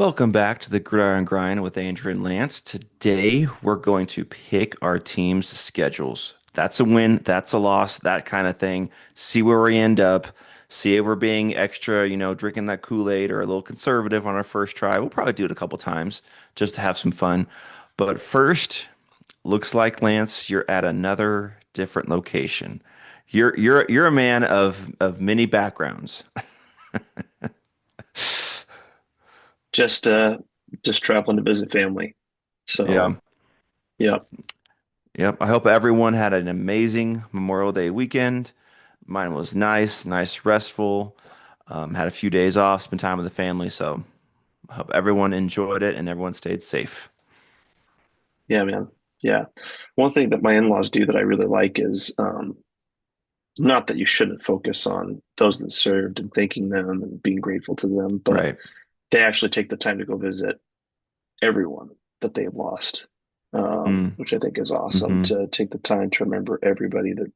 Welcome back to the Gridiron Grind with Andrew and Lance. Today, we're going to pick our team's schedules. That's a win, that's a loss, that kind of thing. See where we end up. See if we're being extra, drinking that Kool-Aid or a little conservative on our first try. We'll probably do it a couple times just to have some fun. But first, looks like Lance, you're at another different location. You're a man of many backgrounds. Just uh just traveling to visit family. Yeah. So yeah. Yep. I hope everyone had an amazing Memorial Day weekend. Mine was nice, restful. Had a few days off, spent time with the family. So I hope everyone enjoyed it and everyone stayed safe. Yeah, man. Yeah. One thing that my in-laws do that I really like is not that you shouldn't focus on those that served and thanking them and being grateful to them, but Right. they actually take the time to go visit everyone that they've lost. Mm, Which I think is awesome hmm to take the time to remember everybody that,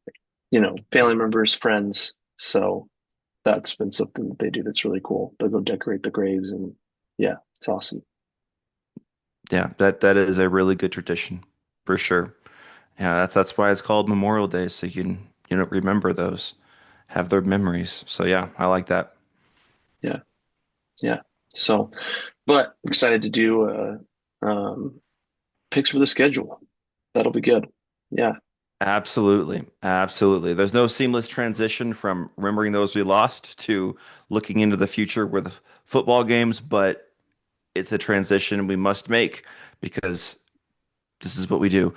family members, friends. So that's been something that they do that's really cool. They'll go decorate the graves and yeah, it's awesome. Yeah, that is a really good tradition for sure. Yeah, that's why it's called Memorial Day, so you can, remember those, have their memories. So yeah, I like that. Yeah, yeah. So, but excited to do picks for the schedule. That'll be good. Yeah, Absolutely. Absolutely. There's no seamless transition from remembering those we lost to looking into the future with football games, but it's a transition we must make because this is what we do.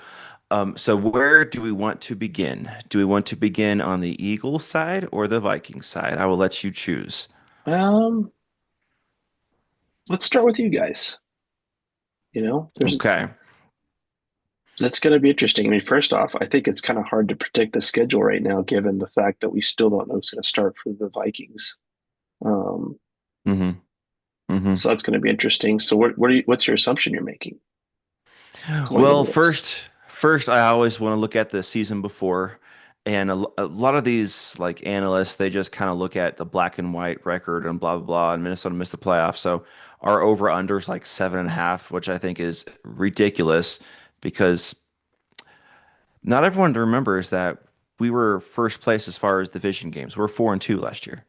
So where do we want to begin? Do we want to begin on the Eagles side or the Vikings side? I will let you choose. um, let's start with you guys. There's Okay. that's going to be interesting. I mean, first off, I think it's kind of hard to predict the schedule right now, given the fact that we still don't know who's going to start for the Vikings. Um, hmm hmm so that's going to be interesting. So, what's your assumption you're making going Well, into this? first, I always want to look at the season before, and a lot of these like analysts, they just kind of look at the black and white record and blah blah blah, and Minnesota missed the playoffs, so our over under is like 7.5, which I think is ridiculous because not everyone remembers that we were first place as far as division games. We were 4-2 last year.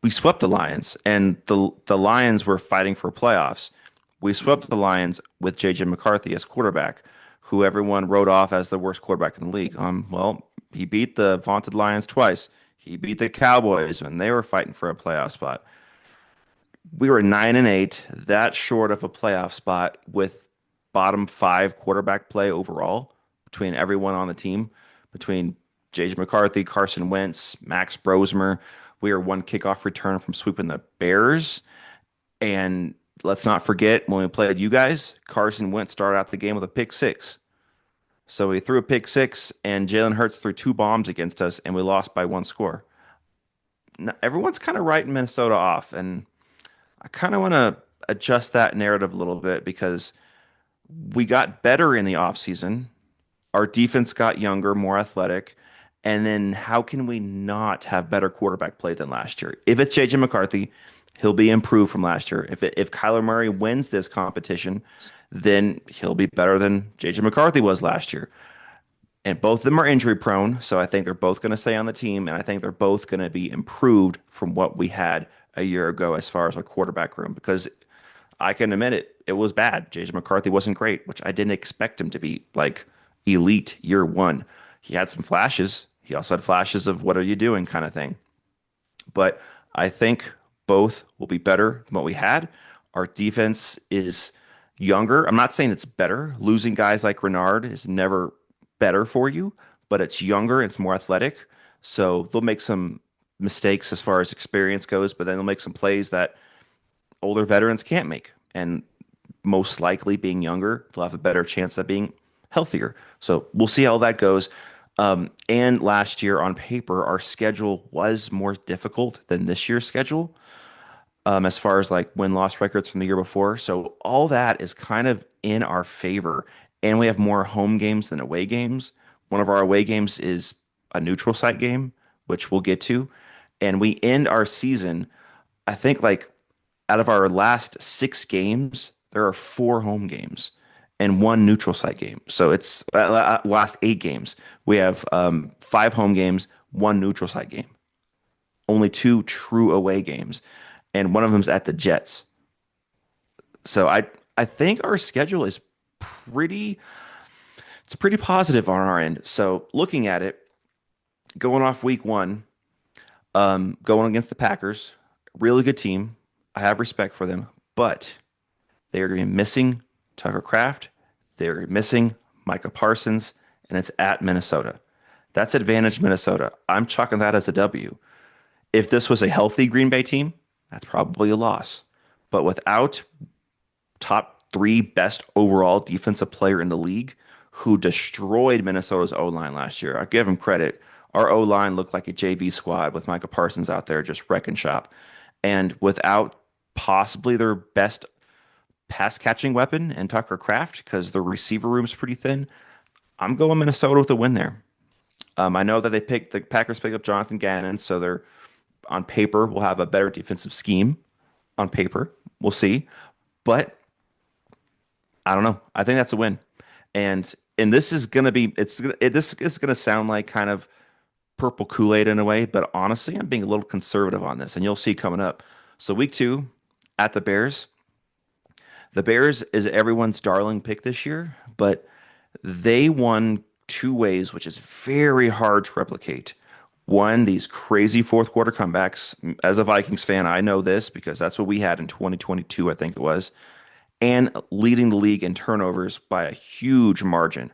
We swept the Lions, and the Lions were fighting for playoffs. We swept the Lions with J.J. McCarthy as quarterback, who everyone wrote off as the worst quarterback in the league. Well, he beat the vaunted Lions twice. He beat the Cowboys when they were fighting for a playoff spot. We were 9-8, that short of a playoff spot with bottom five quarterback play overall between everyone on the team, between J.J. McCarthy, Carson Wentz, Max Brosmer. We are one kickoff return from sweeping the Bears. And let's not forget when we played you guys, Carson Wentz started out the game with a pick six. So he threw a pick six, and Jalen Hurts threw two bombs against us, and we lost by one score. Now, everyone's kind of writing Minnesota off, and I kind of want to adjust that narrative a little bit because we got better in the offseason. Our defense got younger, more athletic. And then how can we not have better quarterback play than last year? If it's JJ McCarthy, he'll be improved from last year. If Kyler Murray wins this competition, then he'll be better than JJ McCarthy was last year. And both of them are injury prone, so I think they're both going to stay on the team, and I think they're both going to be improved from what we had a year ago as far as our quarterback room. Because I can admit it was bad. JJ McCarthy wasn't great, which I didn't expect him to be like elite year one. He had some flashes. He also had flashes of what are you doing kind of thing. But I think both will be better than what we had. Our defense is younger. I'm not saying it's better. Losing guys like Renard is never better for you, but it's younger, it's more athletic. So they'll make some mistakes as far as experience goes, but then they'll make some plays that older veterans can't make. And most likely being younger, they'll have a better chance at being healthier. So we'll see how that goes. And last year on paper, our schedule was more difficult than this year's schedule, as far as like win-loss records from the year before. So all that is kind of in our favor. And we have more home games than away games. One of our away games is a neutral site game, which we'll get to. And we end our season, I think like out of our last 6 games, there are 4 home games and 1 neutral site game. So it's last 8 games. We have 5 home games, 1 neutral site game, only 2 true away games, and one of them's at the Jets. So I think our schedule is pretty it's pretty positive on our end. So looking at it, going off week one, going against the Packers, really good team. I have respect for them, but they are going to be missing Tucker Kraft. They are missing Micah Parsons, and it's at Minnesota. That's advantage Minnesota. I'm chalking that as a W. If this was a healthy Green Bay team, that's probably a loss. But without top 3 best overall defensive player in the league who destroyed Minnesota's O line last year, I give him credit. Our O line looked like a JV squad with Micah Parsons out there just wrecking shop. And without possibly their best pass catching weapon and Tucker Kraft, because the receiver room's pretty thin, I'm going Minnesota with a win there. I know that the Packers picked up Jonathan Gannon, so they're on paper will have a better defensive scheme. On paper, we'll see, but I don't know. I think that's a win, and this is gonna be this is gonna sound like kind of purple Kool-Aid in a way, but honestly, I'm being a little conservative on this, and you'll see coming up. So week 2 at the Bears. The Bears is everyone's darling pick this year, but they won 2 ways, which is very hard to replicate. One, these crazy fourth quarter comebacks. As a Vikings fan, I know this because that's what we had in 2022, I think it was, and leading the league in turnovers by a huge margin.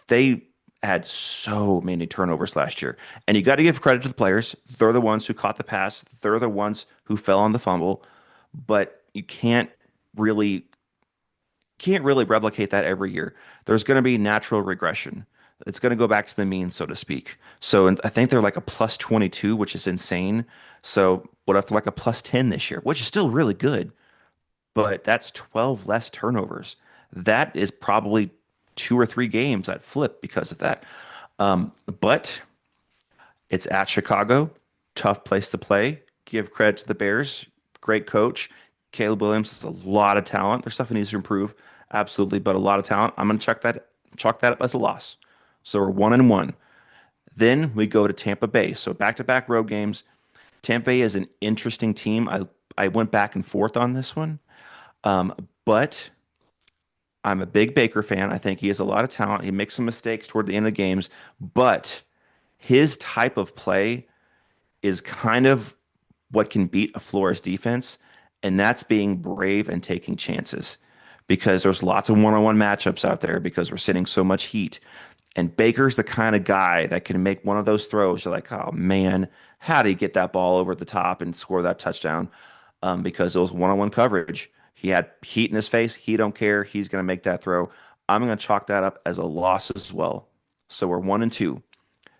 They had so many turnovers last year. And you got to give credit to the players. They're the ones who caught the pass, they're the ones who fell on the fumble, but you can't really replicate that every year. There's going to be natural regression. It's going to go back to the mean, so to speak. So and I think they're like a plus 22, which is insane. So what if like a plus 10 this year, which is still really good, but that's 12 less turnovers. That is probably 2 or 3 games that flip because of that. But it's at Chicago, tough place to play. Give credit to the Bears, great coach. Caleb Williams has a lot of talent. There's stuff he needs to improve, absolutely, but a lot of talent. I'm gonna chalk that up as a loss. So we're 1-1. Then we go to Tampa Bay. So back-to-back road games. Tampa Bay is an interesting team. I went back and forth on this one, but I'm a big Baker fan. I think he has a lot of talent. He makes some mistakes toward the end of the games, but his type of play is kind of what can beat a Flores defense, and that's being brave and taking chances because there's lots of one-on-one matchups out there because we're sitting so much heat. And Baker's the kind of guy that can make one of those throws. You're like, oh man, how did he get that ball over the top and score that touchdown? Because it was one-on-one coverage. He had heat in his face. He don't care. He's going to make that throw. I'm going to chalk that up as a loss as well. So we're 1-2.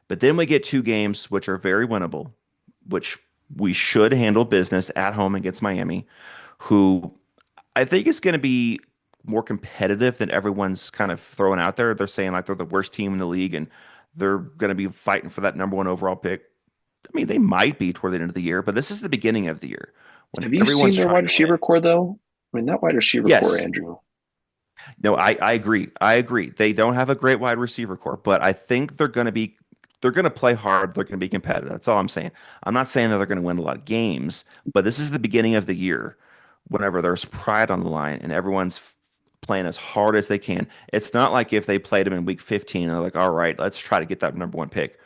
But then we get 2 games which are very winnable, which we should handle business at home against Miami, who I think is going to be more competitive than everyone's kind of throwing out there. They're saying like they're the worst team in the league and they're going to be fighting for that number 1 overall pick. I mean, they might be toward the end of the year, but this is the beginning of the year when Have you seen everyone's their wide trying to win. receiver core though? I mean, that wide receiver core, Yes. Andrew. No, I agree. I agree. They don't have a great wide receiver core, but I think they're going to play hard. They're going to be competitive. That's all I'm saying. I'm not saying that they're going to win a lot of games, but this is the beginning of the year whenever there's pride on the line and everyone's playing as hard as they can. It's not like if they played them in week 15 and they're like, all right, let's try to get that number 1 pick.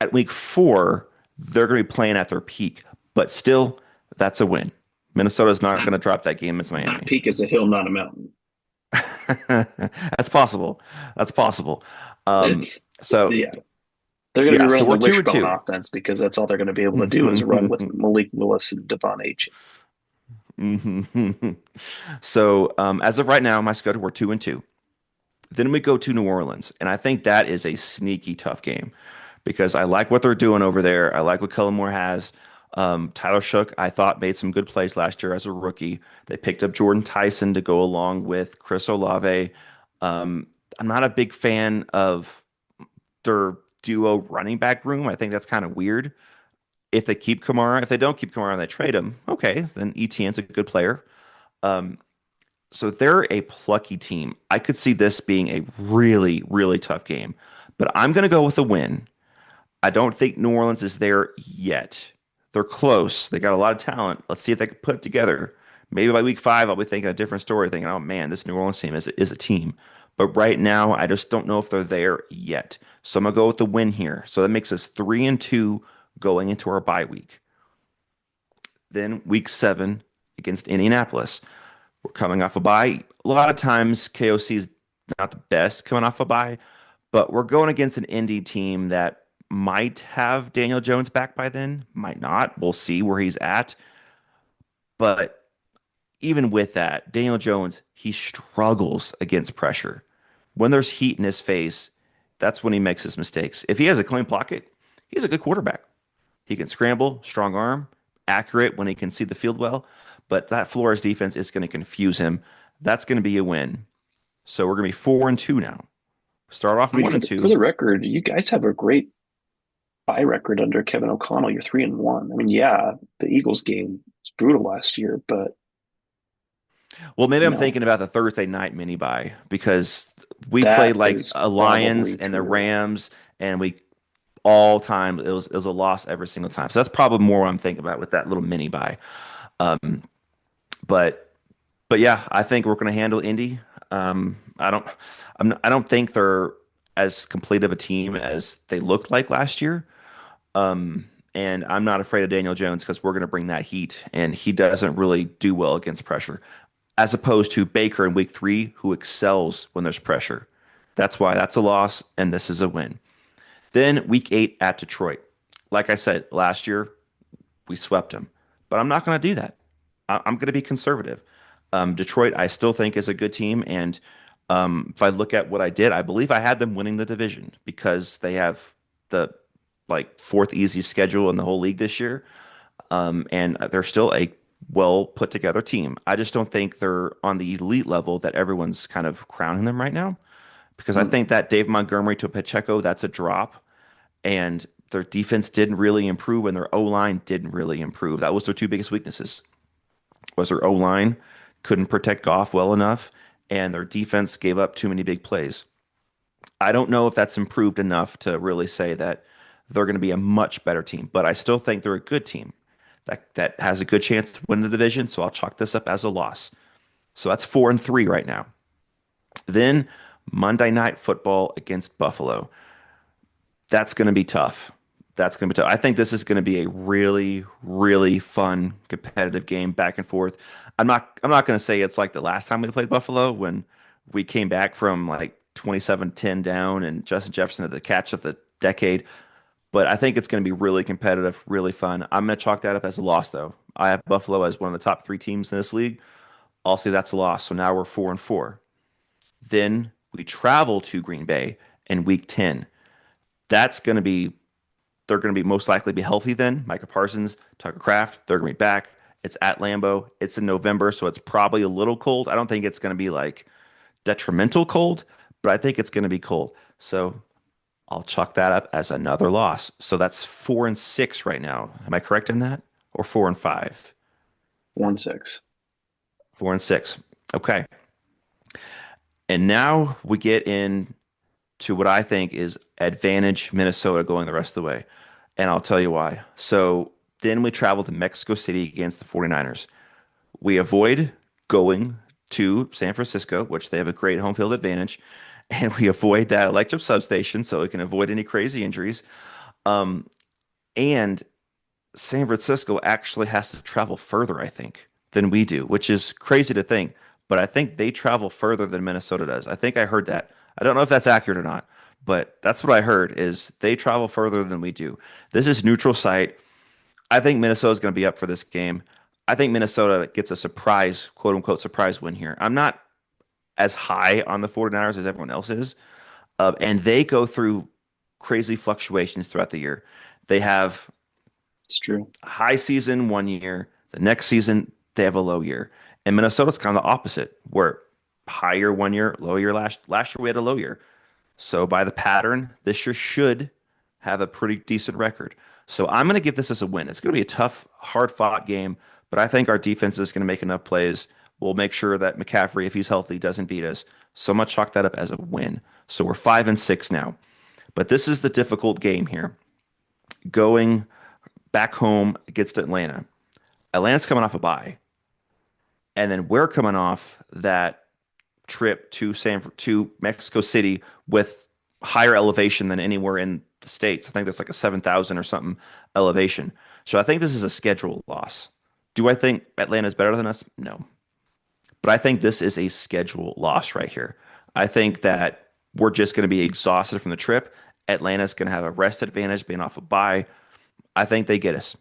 At week 4, they're going to be playing at their peak, but still, that's a win. Minnesota's not That, going to drop that game. It's that Miami. peak is a hill, not a mountain. That's possible. That's possible. Um, It's so yeah, they're going to be yeah, so running we're the two and wishbone two. offense because that's all they're going to be able to do is run with Malik Willis and Devon H. So as of right now, my schedule we're 2-2. Then we go to New Orleans, and I think that is a sneaky tough game because I like what they're doing over there. I like what Kellen Moore has. Tyler Shook, I thought made some good plays last year as a rookie. They picked up Jordan Tyson to go along with Chris Olave. I'm not a big fan of their duo running back room. I think that's kind of weird. If they keep Kamara, if they don't keep Kamara and they trade him, okay, then ETN's a good player. Um, so they're a plucky team. I could see this being a really, really tough game, but I'm going to go with a win. I don't think New Orleans is there yet. They're close. They got a lot of talent. Let's see if they can put it together. Maybe by week 5, I'll be thinking a different story, thinking, oh man, this New Orleans team is a team. But right now, I just don't know if they're there yet. So I'm gonna go with the win here. So that makes us 3-2 going into our bye week. Then week 7 against Indianapolis. We're coming off a bye. A lot of times KOC is not the best coming off a bye, but we're going against an Indy team that might have Daniel Jones back by then, might not. We'll see where he's at. But even with that, Daniel Jones, he struggles against pressure. When there's heat in his face, that's when he makes his mistakes. If he has a clean pocket, he's a good quarterback. He can scramble, strong arm, accurate when he can see the field well. But that Flores defense is going to confuse him. That's going to be a win. So we're going to be 4-2 now. Start off I mean, one for and for two. the record, you guys have a great bye record under Kevin O'Connell. You're 3-1. I mean, yeah, the Eagles game was brutal last year, but Well, maybe you I'm know thinking about the Thursday night mini bye because we played that like is a Lions probably and the true. Rams, and we all time it was a loss every single time. So that's probably more what I'm thinking about with that little mini bye. But yeah, I think we're going to handle Indy. I don't I don't think they're as complete of a team as they looked like last year. And I'm not afraid of Daniel Jones because we're going to bring that heat, and he doesn't really do well against pressure, as opposed to Baker in week 3, who excels when there's pressure. That's why that's a loss, and this is a win. Then week 8 at Detroit. Like I said, last year we swept them, but I'm not going to do that. I'm going to be conservative. Detroit, I still think is a good team, and if I look at what I did, I believe I had them winning the division because they have the like fourth easiest schedule in the whole league this year, and they're still a well put together team. I just don't think they're on the elite level that everyone's kind of crowning them right now because I Hmm. think that Dave Montgomery to Pacheco, that's a drop, and their defense didn't really improve and their O line didn't really improve. That was their two biggest weaknesses. Was their O line couldn't protect Goff well enough, and their defense gave up too many big plays. I don't know if that's improved enough to really say that they're going to be a much better team, but I still think they're a good team that has a good chance to win the division. So I'll chalk this up as a loss. So that's 4-3 right now. Then Monday Night Football against Buffalo. That's going to be tough. That's going to be tough. I think this is going to be a really, really fun competitive game back and forth. I'm not going to say it's like the last time we played Buffalo when we came back from like 27-10 down and Justin Jefferson had the catch of the decade, but I think it's going to be really competitive, really fun. I'm going to chalk that up as a loss though. I have Buffalo as one of the top 3 teams in this league. I'll say that's a loss. So now we're 4-4. Then we travel to Green Bay in week 10. That's going to be they're going to be most likely be healthy then. Micah Parsons, Tucker Kraft, they're going to be back. It's at Lambeau. It's in November, so it's probably a little cold. I don't think it's going to be like detrimental cold, but I think it's going to be cold. So I'll chalk that up as another loss. So that's 4-6 right now. Am I correct in that? Or 4-5? 1-6. 4-6. Okay. And now we get in to what I think is advantage Minnesota going the rest of the way. And I'll tell you why. So then we travel to Mexico City against the 49ers. We avoid going to San Francisco, which they have a great home field advantage, and we avoid that electric substation so we can avoid any crazy injuries. And San Francisco actually has to travel further, I think, than we do, which is crazy to think. But I think they travel further than Minnesota does. I think I heard that. I don't know if that's accurate or not, but that's what I heard is they travel further than we do. This is neutral site. I think Minnesota's going to be up for this game. I think Minnesota gets a surprise, quote unquote, surprise win here. I'm not as high on the 49ers as everyone else is. And they go through crazy fluctuations throughout the year. They have It's true. high season one year. The next season, they have a low year. And Minnesota's kind of the opposite, where higher one year, low year last year we had a low year. So by the pattern, this year should have a pretty decent record. So I'm going to give this as a win. It's going to be a tough, hard-fought game, but I think our defense is going to make enough plays. We'll make sure that McCaffrey, if he's healthy, doesn't beat us. So I'm going to chalk that up as a win. So we're 5-6 now. But this is the difficult game here. Going back home against Atlanta. Atlanta's coming off a bye, and then we're coming off that trip to Mexico City with higher elevation than anywhere in the States. I think that's like a 7,000 or something elevation. So I think this is a schedule loss. Do I think Atlanta's better than us? No. But I think this is a schedule loss right here. I think that we're just going to be exhausted from the trip. Atlanta's going to have a rest advantage being off a bye. I think they get us.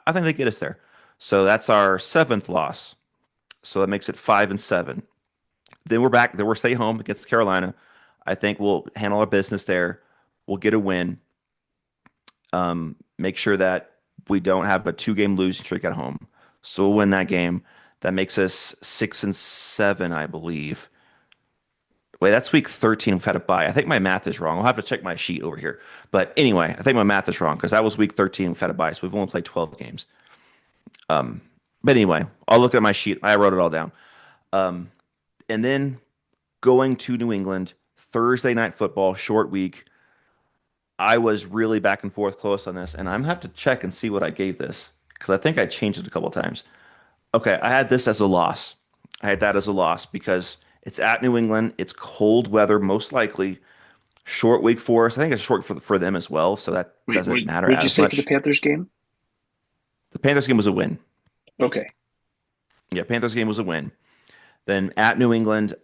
I think they get us there. So that's our seventh loss. So that makes it 5-7. Then we're back. Then we're stay home against Carolina. I think we'll handle our business there. We'll get a win. Make sure that we don't have a two-game losing streak at home. So we'll win that game. That makes us 6-7, I believe. Wait, that's week 13. We've had a bye. I think my math is wrong. I'll have to check my sheet over here. But anyway, I think my math is wrong because that was week 13. We've had a bye. So we've only played 12 games. But anyway, I'll look at my sheet. I wrote it all down. And then going to New England, Thursday night football, short week. I was really back and forth close on this, and I'm gonna have to check and see what I gave this because I think I changed it a couple of times. Okay, I had this as a loss. I had that as a loss because it's at New England. It's cold weather, most likely. Short week for us. I think it's short for them as well, so that Wait, doesn't matter what did you as say for the much. Panthers game? The Panthers game was a win. Okay. Yeah, Panthers game was a win. Then at New England,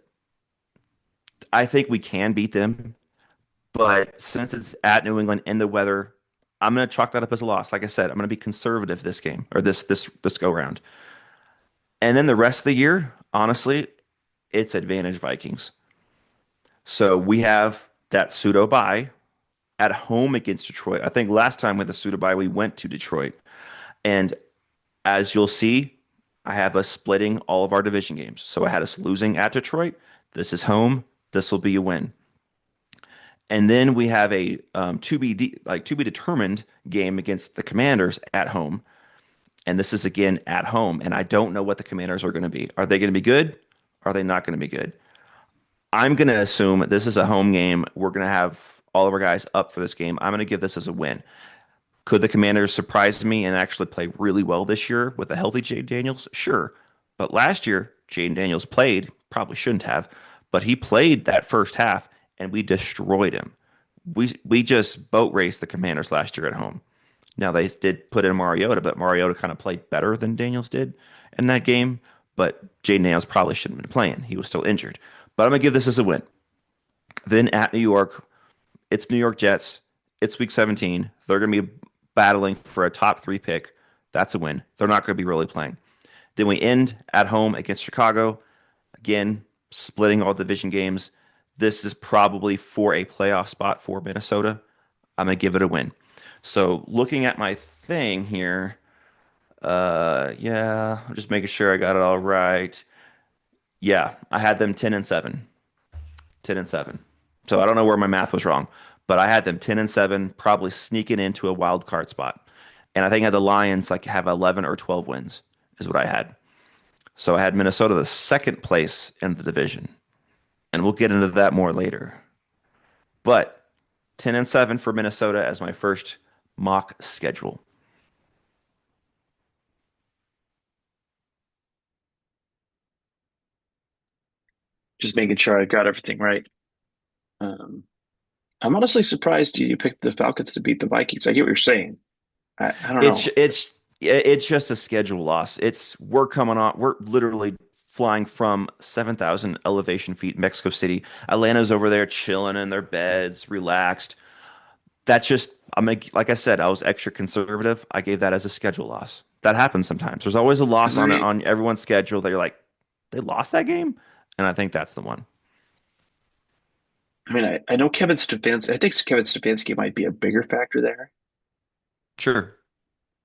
I think we can beat them. But since it's at New England in the weather, I'm going to chalk that up as a loss. Like I said, I'm going to be conservative this game or this go round. And then the rest of the year, honestly, it's advantage Vikings. So we have that pseudo bye at home against Detroit. I think last time with the pseudo bye, we went to Detroit. And as you'll see, I have us splitting all of our division games. So I had us losing at Detroit. This is home. This will be a win. And then we have a to be determined game against the Commanders at home, and this is again at home. And I don't know what the Commanders are going to be. Are they going to be good? Are they not going to be good? I'm going to assume this is a home game. We're going to have all of our guys up for this game. I'm going to give this as a win. Could the Commanders surprise me and actually play really well this year with a healthy Jay Daniels? Sure. But last year, Jay Daniels played, probably shouldn't have, but he played that first half and we destroyed him. We just boat raced the Commanders last year at home. Now they did put in Mariota, but Mariota kind of played better than Daniels did in that game. But Jay Daniels probably shouldn't have been playing. He was still injured. But I'm gonna give this as a win. Then at New York, it's New York Jets. It's week 17. They're going to be battling for a top three pick. That's a win. They're not going to be really playing. Then we end at home against Chicago. Again, splitting all division games. This is probably for a playoff spot for Minnesota. I'm going to give it a win. So looking at my thing here, yeah, I'm just making sure I got it all right. Yeah, I had them 10-7. 10-7. So I don't know where my math was wrong, but I had them 10-7, probably sneaking into a wild card spot. And I think I had the Lions like have 11 or 12 wins is what I had. So I had Minnesota the second place in the division. And we'll get into that more later. But 10-7 for Minnesota as my first mock schedule. Just making sure I got everything right. Um, I'm honestly surprised you picked the Falcons to beat the Vikings. I get what you're saying. I don't It's know. it's it's just a schedule loss. It's we're coming on. We're literally flying from 7,000 elevation feet, Mexico City. Atlanta's over there chilling in their beds, relaxed. That's just like I said, I was extra conservative. I gave that as a schedule loss. That happens sometimes. There's always a loss on it Agreed. on everyone's schedule that you're like, they lost that game, and I think that's the one. I mean, I know Kevin Stefanski. I think Kevin Stefanski might be a bigger factor there, Sure,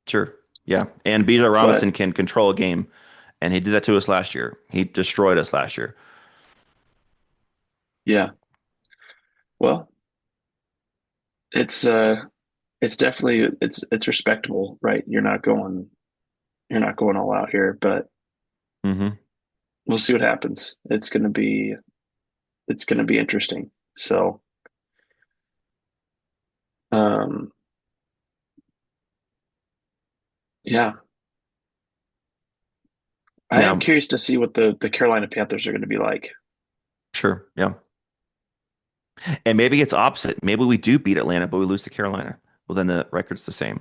sure, yeah. And Bijan but Robinson can control a game, and he did that to us last year. He destroyed us last year. yeah. Well, it's it's definitely it's respectable, right? You're not going all out here, but Hmm. we'll see what happens. It's gonna be interesting. So, um, yeah, I am Yeah, curious to see what the Carolina Panthers are going to be like. sure. Yeah. And maybe it's opposite. Maybe we do beat Atlanta, but we lose to Carolina. Well, then the record's the same.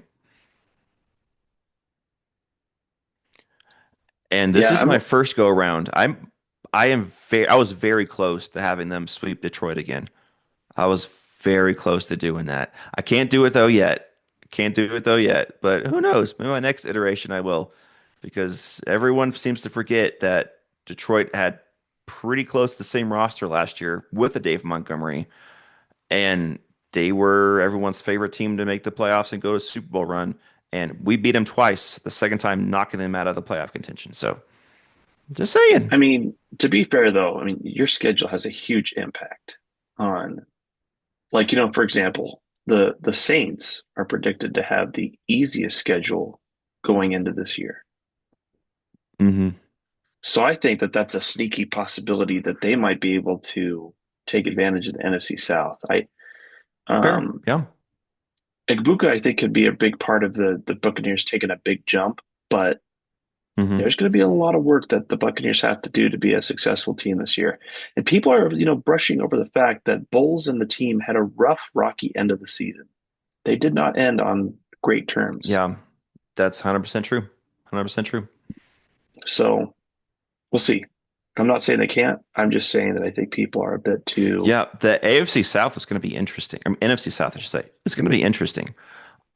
And this Yeah, is my first go around. I was very close to having them sweep Detroit again. I was very close to doing that. I can't do it though yet. Can't do it though yet. But who knows? Maybe my next iteration I will, because everyone seems to forget that Detroit had pretty close to the same roster last year with the Dave Montgomery, and they were everyone's favorite team to make the playoffs and go to Super Bowl run. And we beat them twice, the second time knocking them out of the playoff contention. So just saying. I mean, to be fair though, I mean, your schedule has a huge impact on, like, for example, the Saints are predicted to have the easiest schedule going into this year. Hmm. So I think that that's a sneaky possibility that they might be able to take advantage of the NFC South. Fair. Um, Yeah. Igbuka, I think, could be a big part of the Buccaneers taking a big jump, but Hmm. there's going to be a lot of work that the Buccaneers have to do to be a successful team this year. And people are, brushing over the fact that Bowles and the team had a rough, rocky end of the season. They did not end on great terms. Yeah. That's 100% true. 100% true. So we'll see. I'm not saying they can't. I'm just saying that I think people are a bit too. Yeah, the AFC South is going to be interesting. I mean, NFC South, I should say. It's going to be interesting.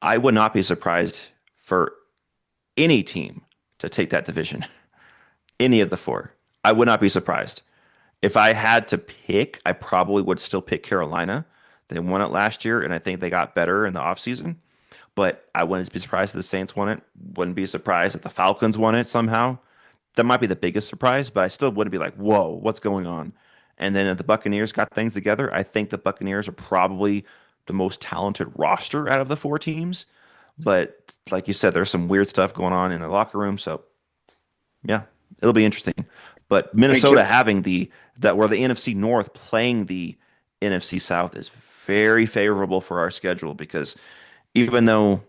I would not be surprised for any team to take that division, any of the four. I would not be surprised. If I had to pick, I probably would still pick Carolina. They won it last year, and I think they got better in the offseason. But I wouldn't be surprised if the Saints won it. Wouldn't be surprised if the Falcons won it somehow. That might be the biggest surprise, but I still wouldn't be like, whoa, what's going on? And then if the Buccaneers got things together, I think the Buccaneers are probably the most talented roster out of the four teams. But like you said, there's some weird stuff going on in the locker room. So yeah, it'll be interesting. But I mean, Minnesota having that where the NFC North playing the NFC South is very favorable for our schedule because even though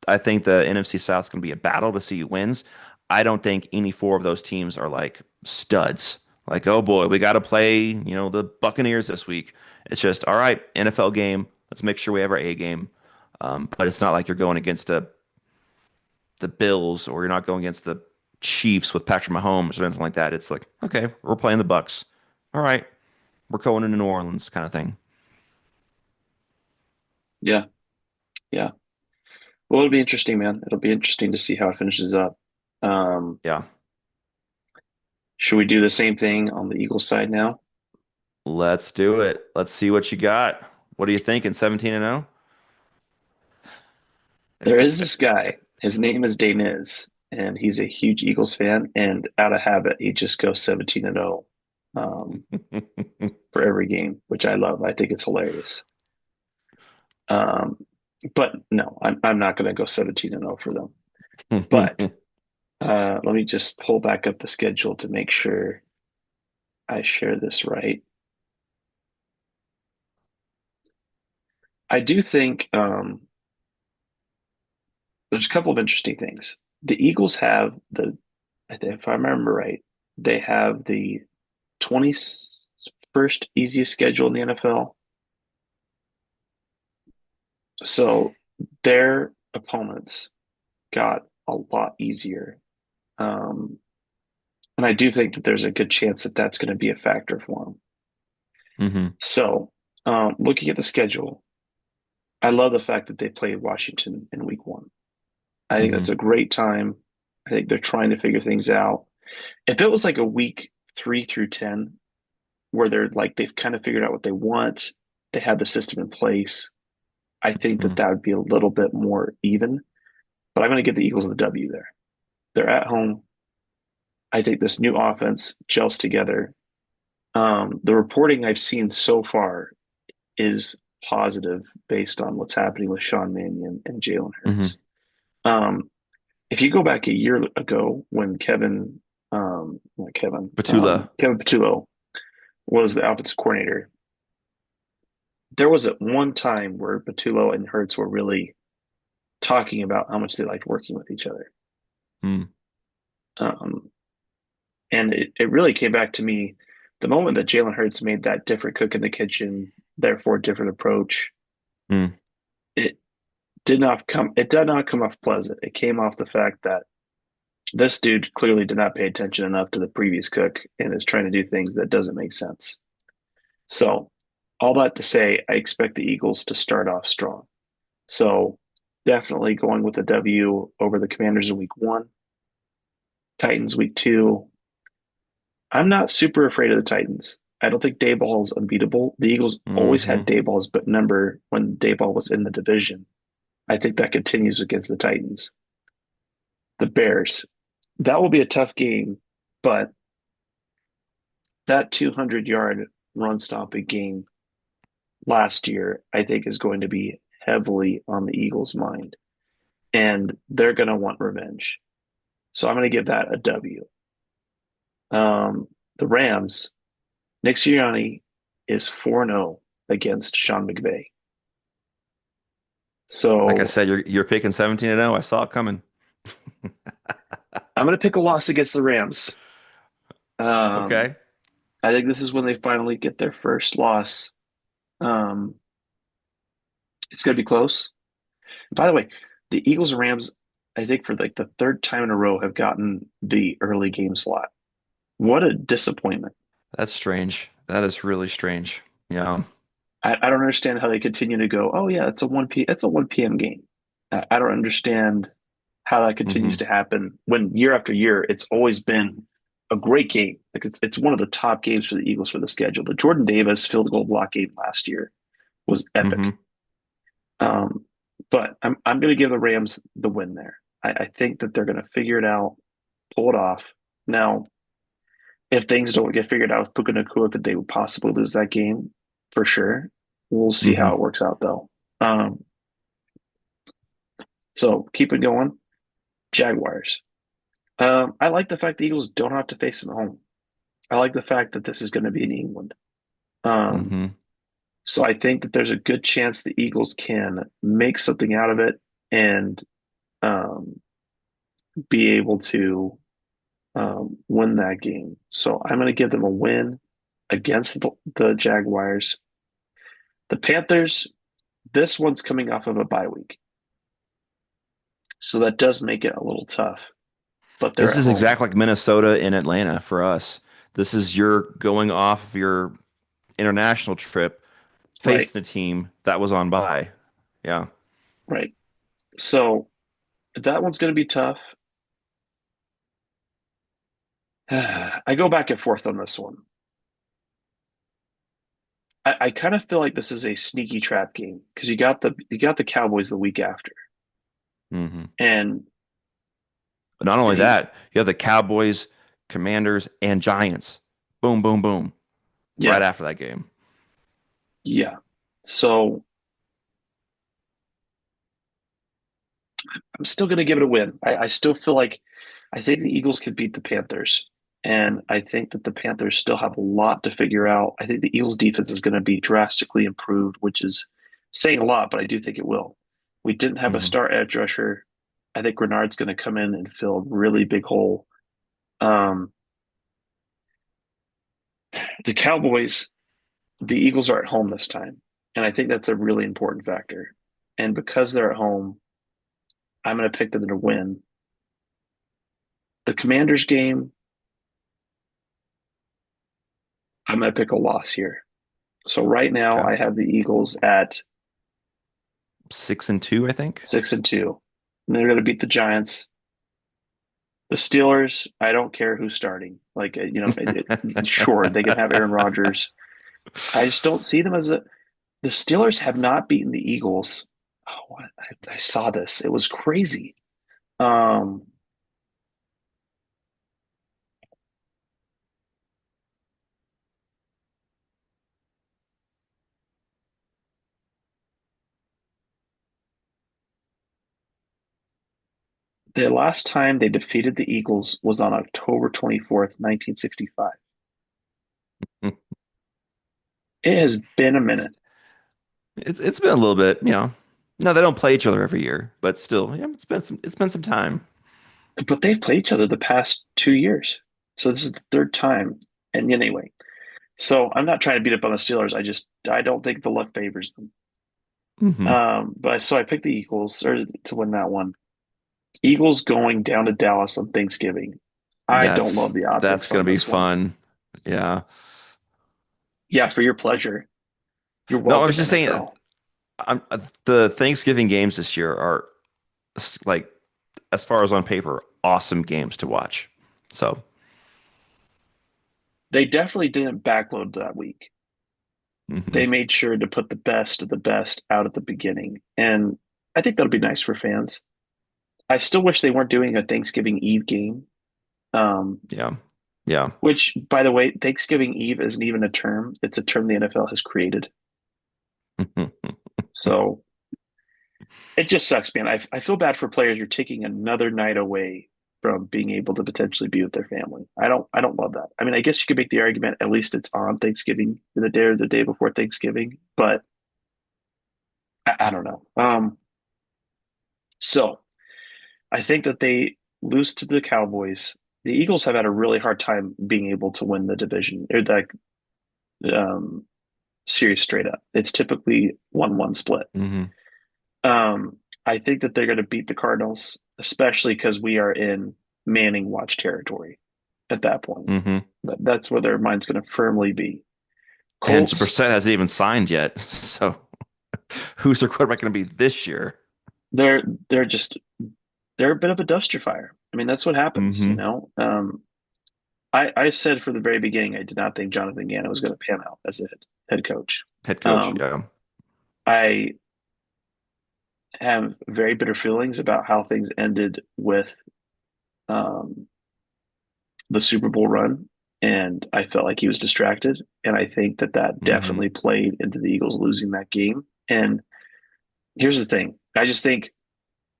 I think the NFC South is going to be a battle to see who wins, I don't think any four of those teams are like studs. Like, oh boy, we got to play, the Buccaneers this week. It's just, all right, NFL game. Let's make sure we have our A game. But it's not like you're going against the Bills or you're not going against the Chiefs with Patrick Mahomes or anything like that. It's like, okay, we're playing the Bucks. All right, we're going into New Orleans kind of thing. yeah, yeah. Well, it'll be interesting, man. It'll be interesting to see how it finishes up. Um, Yeah, should we do the same thing on the Eagles side now? let's do it. Let's see what you got. What are you thinking? 17-0? There is this guy. His name is Daniz, and he's a huge Eagles fan. And out of habit, he just goes 17-0 for every game, which I love. I think it's hilarious. Um, but no, I'm not going to go 17-0 for them. But let me just pull back up the schedule to make sure I share this right. I do think there's a couple of interesting things. The Eagles have if I remember right, they have the 21st easiest schedule in the NFL. So their opponents got a lot easier. Um, and I do think that there's a good chance that that's going to be a factor for them. Hmm. So, looking at the schedule, I love the fact that they played Washington in week one. I think that's Hmm. a great time. I think they're trying to figure things out. If it was like a week 3 through 10, where they're like they've kind of figured out what they want, they have the system in place, I think that Hmm. that would be a little bit more even. But I'm going to give the Eagles the W there. They're at home. I think this new offense gels together. The reporting I've seen so far is positive based on what's happening with Sean Mannion and Jalen Hmm. Hurts. Um, if you go back a year ago when not Batula. Kevin Patullo was the offensive coordinator, there was at one time where Patullo and Hurts were really talking about how much they liked working with each other. Mm, Um, and it really came back to me the moment that Jalen Hurts made that different cook in the kitchen, therefore different approach. mm, It it did not come off pleasant. It came off the fact that this dude clearly did not pay attention enough to the previous cook and is trying to do things that doesn't make sense. So, all that to say, I expect the Eagles to start off strong. So, definitely going with the W over the Commanders in week one, Titans week two. I'm not super afraid of the Titans. I don't think Dayball is unbeatable. The Eagles always had hmm. Dayball's, but remember when Dayball was in the division. I think that continues against the Titans. The Bears. That will be a tough game, but that 200-yard run stopping game last year, I think, is going to be heavily on the Eagles' mind, and they're going to want revenge. So I'm going to give that a W. The Rams, Nick Sirianni is 4-0 against Sean McVay. Like I So said, you're picking 17-0. I saw it coming. I'm going to pick a loss against the Rams. Um, Okay. I think this is when they finally get their first loss. Um, it's going to be close. By the way, the Eagles and Rams, I think for like the third time in a row, have gotten the early game slot. What a disappointment. That's strange. That is really strange. Yeah. I don't understand how they continue to go, oh yeah, it's a 1 p.m. game. I don't understand how that continues Hmm. to happen when year after year it's always been a great game. Like it's one of the top games for the Eagles for the schedule. The Jordan Davis field goal block game last year was epic. Hmm. Um, but I'm going to give the Rams the win there. I think that they're going to figure it out, pull it off. Now, if things don't get figured out with Puka Nacua, could they possibly lose that game? For sure. We'll see how Hmm. it works out though. So keep it going. Jaguars. I like the fact the Eagles don't have to face them at home. I like the fact that this is going to be in England. Um, Hmm. so I think that there's a good chance the Eagles can make something out of it and um, be able to win that game. So I'm going to give them a win against the Jaguars. The Panthers, this one's coming off of a bye week. So that does make it a little tough, but they're This at is home. exactly like Minnesota and Atlanta for us. This is your going off of your international trip, Right, facing a team that was on bye. Yeah. right. So that one's going to be tough. I go back and forth on this one. I kind of feel like this is a sneaky trap game because you got the Cowboys the week after, Hmm. and But not only the that, you have the Cowboys, Commanders, and Giants. Boom, boom, boom. Right yeah, after that game. yeah. So I'm still going to give it a win. I still feel like I think the Eagles could beat the Panthers, and I think that the Panthers still have a lot to figure out. I think the Eagles defense is going to be drastically improved, which is saying a lot, but I do think it will. We didn't have a Hmm. star edge rusher. I think Renard's going to come in and fill a really big hole. Um, the Cowboys, the Eagles are at home this time, and I think that's a really important factor. And because they're at home, I'm going to pick them to win. The Commanders game, I'm going to pick a loss here. So right now, Okay. I have the Eagles at 6-2, I think. 6-2. And they're going to beat the Giants. The Steelers, I don't care who's starting. Like, sure, they can have Aaron Rodgers. I just don't see them as a. The Steelers have not beaten the Eagles. Oh, I saw this. It was crazy. Um, The last time they defeated the Eagles was on October 24th, 1965. It has been a It's minute, it's been a little bit, you know. No, they don't play each other every year, but still, yeah, it's been some time. but they've played each other the past 2 years. So this is the third time. And anyway, so I'm not trying to beat up on the Steelers. I don't think the luck favors them. Hmm. But so I picked the Eagles or to win that one. Eagles going down to Dallas on Thanksgiving. I don't love the That's optics gonna on be this one. fun. Yeah. Yeah, for your pleasure. You're No, I was welcome, just saying, NFL. the Thanksgiving games this year are like, as far as on paper, awesome games to watch. So, They definitely didn't backload that week. hmm They made sure to put the best of the best out at the beginning. And I think that'll be nice for fans. I still wish they weren't doing a Thanksgiving Eve game. yeah, yeah. Which, by the way, Thanksgiving Eve isn't even a term. It's a term the NFL has created. So it just sucks, man. I feel bad for players. You're taking another night away from being able to potentially be with their family. I don't love that. I mean, I guess you could make the argument at least it's on Thanksgiving, the day or the day before Thanksgiving, but I don't know. So I think that they lose to the Cowboys. The Eagles have had a really hard time being able to win the division or the um, series straight up. It's typically 1-1 split. Hmm. I think that they're going to beat the Cardinals, especially because we are in Manning watch territory at that point. Hmm. That's where their mind's going to firmly be. And Colts, Brissett hasn't even signed yet. So, who's their quarterback going to be this year? they're they're just they're a bit of a duster fire. I mean, that's what happens, you Hmm. know. I said from the very beginning I did not think Jonathan Gannon was going to pan out as a head coach. Head coach. Um, Yeah. I have very bitter feelings about how things ended with um, the Super Bowl run, and I felt like he was distracted, and I think that that Hmm. definitely played into the Eagles losing that game. And here's the thing: I just think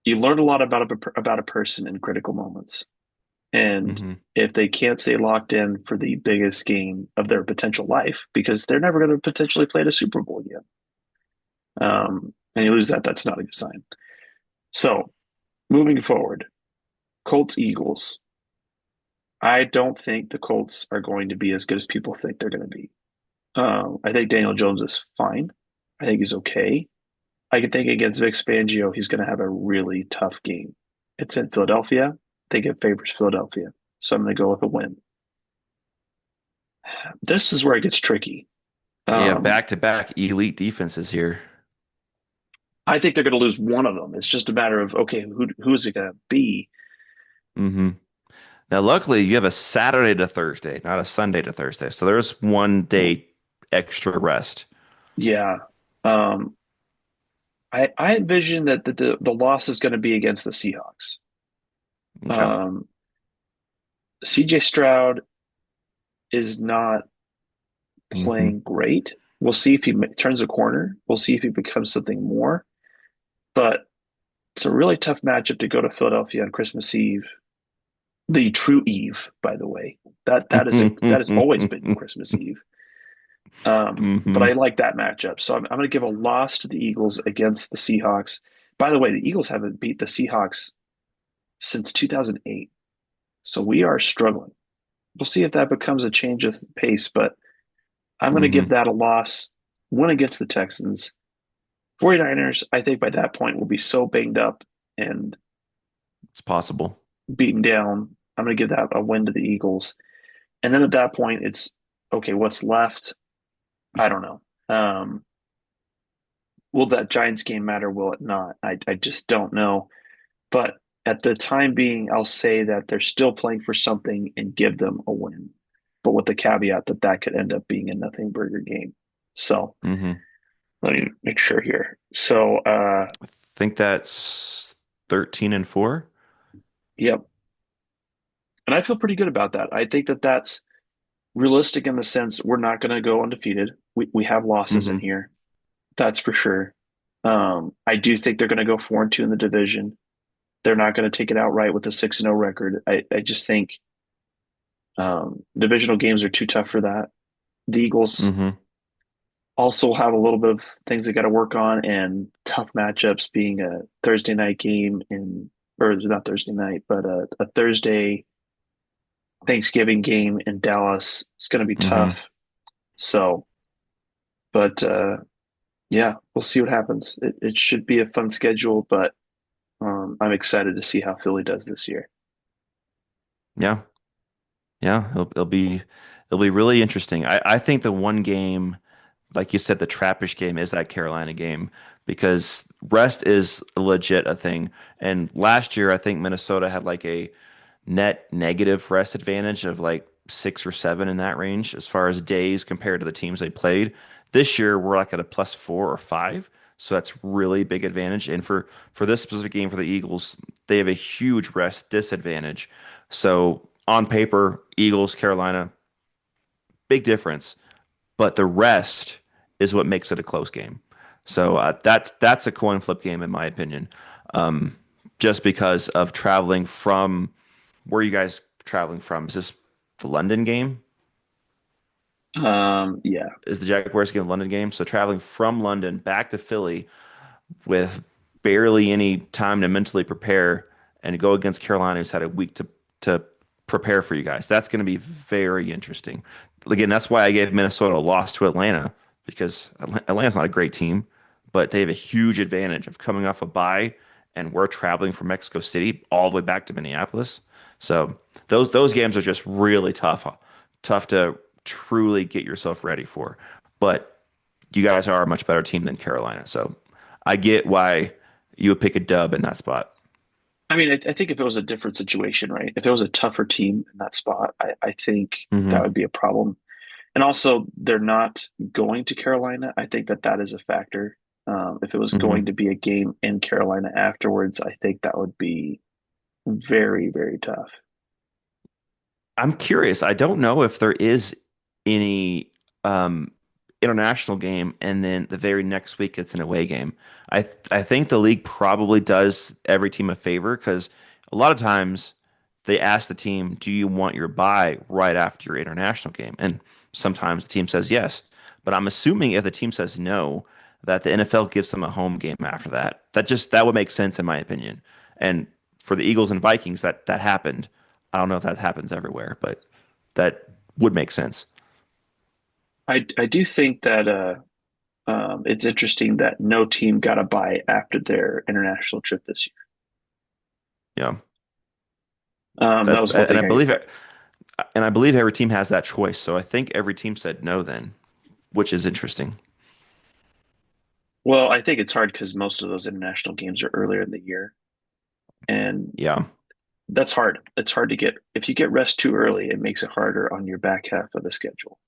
you learn a lot about a person in critical moments, and Hmm. if they can't stay locked in for the biggest game of their potential life, because they're never going to potentially play the Super Bowl again, and you lose that, that's not a good sign. So moving forward, Colts Eagles. I don't think the Colts are going to be as good as people think they're going to be. I think Daniel Jones is fine. I think he's okay. I can think against Vic Fangio, he's going to have a really tough game. It's in Philadelphia. I think it favors Philadelphia. So I'm going to go with a win. This is where it gets tricky. Yeah. Um, Back to back elite defenses here. I think they're going to lose one of them. It's just a matter of, okay, who is it going to be? Hmm. Now, luckily, you have a Saturday to Thursday, not a Sunday to Thursday. So there's one day extra rest. Yeah. Um, I envision that the loss is going to be against the Seahawks. Okay. Um, CJ Stroud is not Hmm. playing great. We'll see if he turns a corner. We'll see if he becomes something more. But it's a really tough matchup to go to Philadelphia on Christmas Eve, the true Eve, by the way. That has always been Christmas Eve. But Hmm. I like that matchup, so I'm going to give a loss to the Eagles against the Seahawks. By the way, the Eagles haven't beat the Seahawks since 2008, so we are struggling. We'll see if that becomes a change of pace, but I'm going to give Hmm. that a loss. Win against the Texans. 49ers, I think by that point will be so banged up and It's possible. beaten down. I'm going to give that a win to the Eagles. And then at that point, it's okay, what's left? I don't know. Will that Giants game matter? Will it not? I just don't know. But at the time being, I'll say that they're still playing for something and give them a win, but with the caveat that that could end up being a nothing burger game. So Hmm. let me make sure here. So, I think that's 13-4. yep. And I feel pretty good about that. I think that that's realistic in the sense we're not going to go undefeated. We have losses in Hmm. here. That's for sure. I do think they're going to go 4-2 in the division. they're not going to take it outright with a 6-0 record. I just think divisional games are too tough for that. The Eagles Hmm. also have a little bit of things they got to work on and tough matchups being a Thursday night game or not Thursday night, but a Thursday Thanksgiving game in Dallas. It's going to be tough. Hmm. So, but yeah, we'll see what happens. It should be a fun schedule, but I'm excited to see how Philly does this year. Yeah. Yeah. It'll be really interesting. I think the one game, like you said, the trappish game is that Carolina game because rest is legit a thing. And last year, I think Minnesota had like a net negative rest advantage of like 6 or 7 in that range as far as days compared to the teams they played. This year, we're like at a +4 or 5. So that's really big advantage. And for this specific game for the Eagles, they have a huge rest disadvantage. So on paper, Eagles, Carolina, big difference, but the rest is what makes it a close game. So that's a coin flip game in my opinion, just because of traveling from where are you guys traveling from? Is this the London game? Yeah. Is the Jaguars game the London game? So traveling from London back to Philly with barely any time to mentally prepare and go against Carolina, who's had a week to prepare for you guys. That's going to be very interesting. Again, that's why I gave Minnesota a loss to Atlanta because Atlanta's not a great team, but they have a huge advantage of coming off a bye, and we're traveling from Mexico City all the way back to Minneapolis. So those games are just really tough to truly get yourself ready for. But you guys are a much better team than Carolina. So I get why you would pick a dub in that spot. I mean, I think if it was a different situation, right? If it was a tougher team in that spot, I think that Hmm. would be a problem. And also, they're not going to Carolina. I think that that is a factor. If it was going Hmm. to be a game in Carolina afterwards, I think that would be very, very tough. I'm curious. I don't know if there is any um, international game, and then the very next week it's an away game. I think the league probably does every team a favor because a lot of times they ask the team, "Do you want your bye right after your international game?" And sometimes the team says yes. But I'm assuming if the team says no, that the NFL gives them a home game after that. That would make sense in my opinion. And for the Eagles and Vikings, that happened. I don't know if that happens everywhere, but that would make sense. I do think that it's interesting that no team got a bye after their international trip this Yeah, year. That that's was one and thing I believe every team has that choice. So I think every team said no then, which is interesting. well, I think it's hard because most of those international games are earlier in the year, and Yeah, that's hard. It's hard to get if you get rest too early, it makes it harder on your back half of the schedule.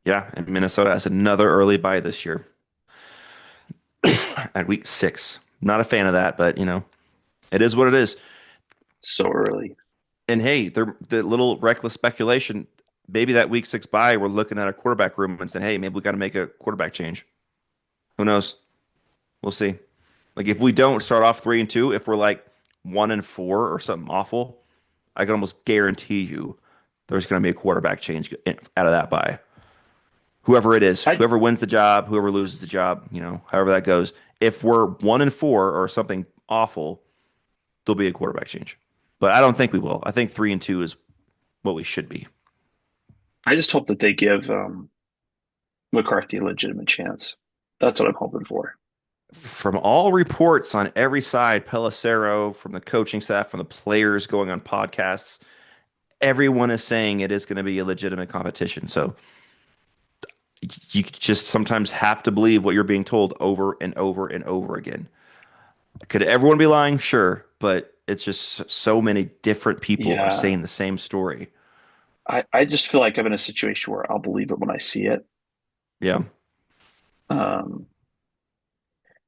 yeah, and Minnesota has another early bye this year at week 6. Not a fan of that, but it is what it is. So early. And hey, the little reckless speculation. Maybe that week 6 bye, we're looking at a quarterback room and saying, "Hey, maybe we got to make a quarterback change." Who knows? We'll see. Like if we don't start off 3-2, if we're like 1-4 or something awful, I can almost guarantee you there's going to be a quarterback change out of that bye. Whoever it is, I whoever wins the job, whoever loses the job, however that goes. If we're 1-4 or something awful, there'll be a quarterback change. But I don't think we will. I think 3-2 is what we should be. I just hope that they give McCarthy a legitimate chance. That's what I'm hoping for. From all reports on every side, Pelissero, from the coaching staff, from the players going on podcasts, everyone is saying it is going to be a legitimate competition. So you just sometimes have to believe what you're being told over and over and over again. Could everyone be lying? Sure, but it's just so many different people are Yeah, saying the same story. I just feel like I'm in a situation where I'll believe it when I see it. Yeah. Um,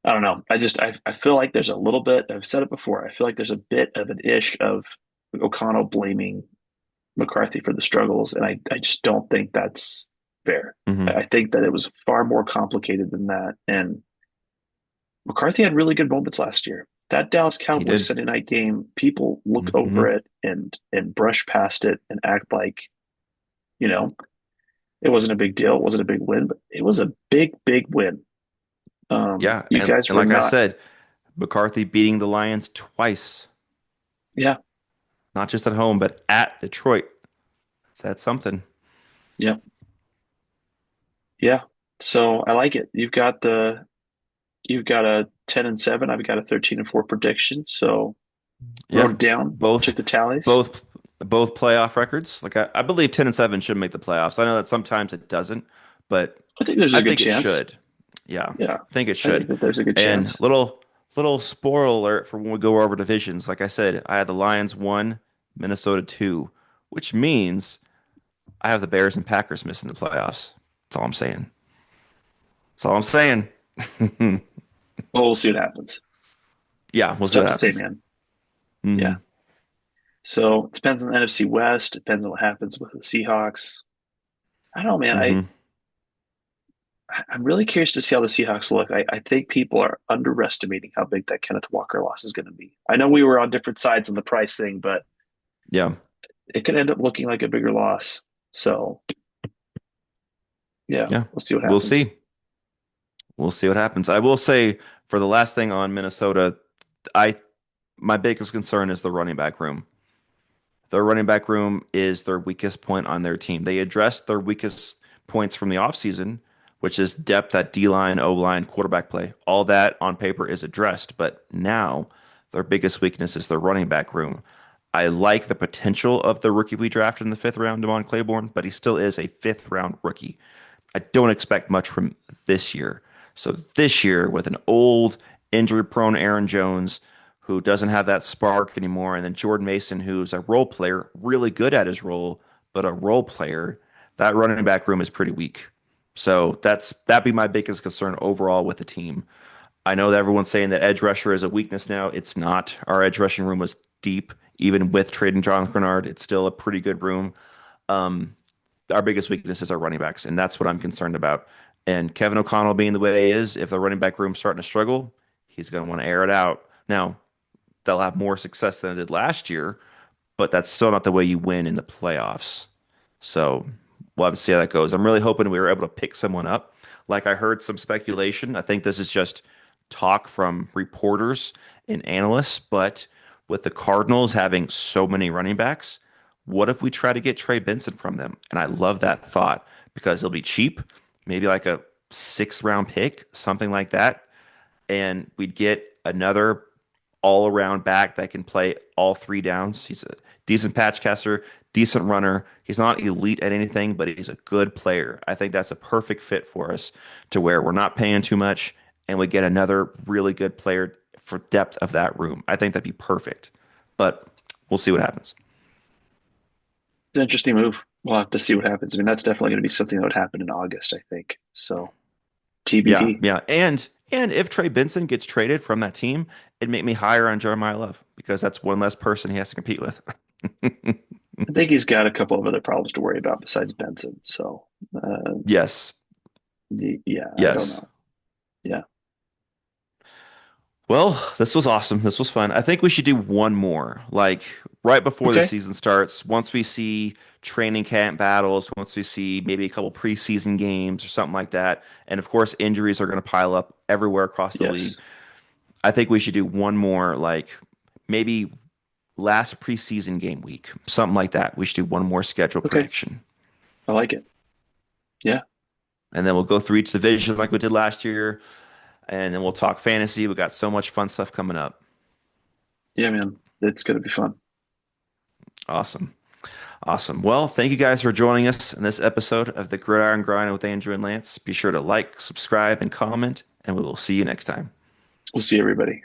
I don't know. I feel like there's a little bit. I've said it before. I feel like there's a bit of an ish of O'Connell blaming McCarthy for the struggles, and I just don't think that's fair. Hmm. I think that it was far more complicated than that, and McCarthy had really good moments last year. that Dallas He Cowboys did. Sunday night game, people look over Hmm. it and brush past it and act like, you know, it wasn't a big deal. It wasn't a big win, but it was a big win. Yeah, You and guys and were like I not, said, McCarthy beating the Lions twice, yeah, not just at home, but at Detroit. That's something. yeah, yeah. So I like it. You've got a 10-7. I've got a 13-4 prediction. So wrote Yeah, it down, both, took the tallies. both, both playoff records. Like I believe 10-7 should make the playoffs. I know that sometimes it doesn't, but I think there's I a good think it chance. should. Yeah, Yeah, I think it I think should. that there's a good And chance. little spoiler alert for when we go over divisions. Like I said, I had the Lions 1, Minnesota 2, which means I have the Bears and Packers missing the playoffs. That's all I'm saying. That's all I'm saying. Well, we'll see what happens. Yeah, we'll It's see what tough to say, happens. man. Yeah. Hmm. So it depends on the NFC West. It depends on what happens with the Seahawks. I don't know, man. Hmm. I'm really curious to see how the Seahawks look. I think people are underestimating how big that Kenneth Walker loss is going to be. I know we were on different sides on the price thing, but Yeah, it could end up looking like a bigger loss. So yeah, yeah. we'll see what We'll happens. see. We'll see what happens. I will say for the last thing on Minnesota, I my biggest concern is the running back room. Their running back room is their weakest point on their team. They addressed their weakest points from the offseason, which is depth at D line, O line, quarterback play. All that on paper is addressed, but now their biggest weakness is their running back room. I like the potential of the rookie we drafted in the fifth round, Devon Claiborne, but he still is a fifth round rookie. I don't expect much from this year. So this year, with an old, injury-prone Aaron Jones who doesn't have that spark anymore, and then Jordan Mason, who's a role player, really good at his role, but a role player, that running back room is pretty weak. So that'd be my biggest concern overall with the team. I know that everyone's saying that edge rusher is a weakness now. It's not. Our edge rushing room was deep, even with trading Jonathan Bernard. It's still a pretty good room. Um, our biggest weakness is our running backs, and that's what I'm concerned about. And Kevin O'Connell being the way he is, if the running back room's starting to struggle, he's going to want to air it out. Now, they'll have more success than it did last year, but that's still not the way you win in the playoffs. So we'll have to see how that goes. I'm really hoping we were able to pick someone up. Like I heard some speculation. I think this is just talk from reporters and analysts, but with the Cardinals having so many running backs, what if we try to get Trey Benson from them? And I love that thought because he'll be cheap, maybe like a sixth round pick, something like that. And we'd get another all around back that can play all three downs. He's a decent patch caster, decent runner. He's not elite at anything, but he's a good player. I think that's a perfect fit for us to where we're not paying too much and we get another really good player for depth of that room. I think that'd be perfect. But we'll see what happens. It's an interesting move. We'll have to see what happens. I mean, that's definitely going to be something that would happen in August, I think. So Yeah, TBD. yeah. And if Trey Benson gets traded from that team, it'd make me higher on Jeremiah Love because that's one less person he has to compete with. I think he's got a couple of other problems to worry about besides Benson. So Yes. yeah, I don't Yes. know. Yeah. Well, this was awesome. This was fun. I think we should do one more, like right before the Okay. season starts. Once we see training camp battles, once we see maybe a couple preseason games or something like that. And of course, injuries are going to pile up everywhere across the Yes. league. I think we should do one more, like maybe last preseason game week, something like that. We should do one more schedule Okay. prediction. I like it. Yeah. And then we'll go through each division like we did last year. And then we'll talk fantasy. We got so much fun stuff coming up. Yeah, man. It's going to be fun. Awesome. Awesome. Well, thank you guys for joining us in this episode of the Gridiron Grind with Andrew and Lance. Be sure to like, subscribe, and comment, and we will see you next time. We'll see everybody.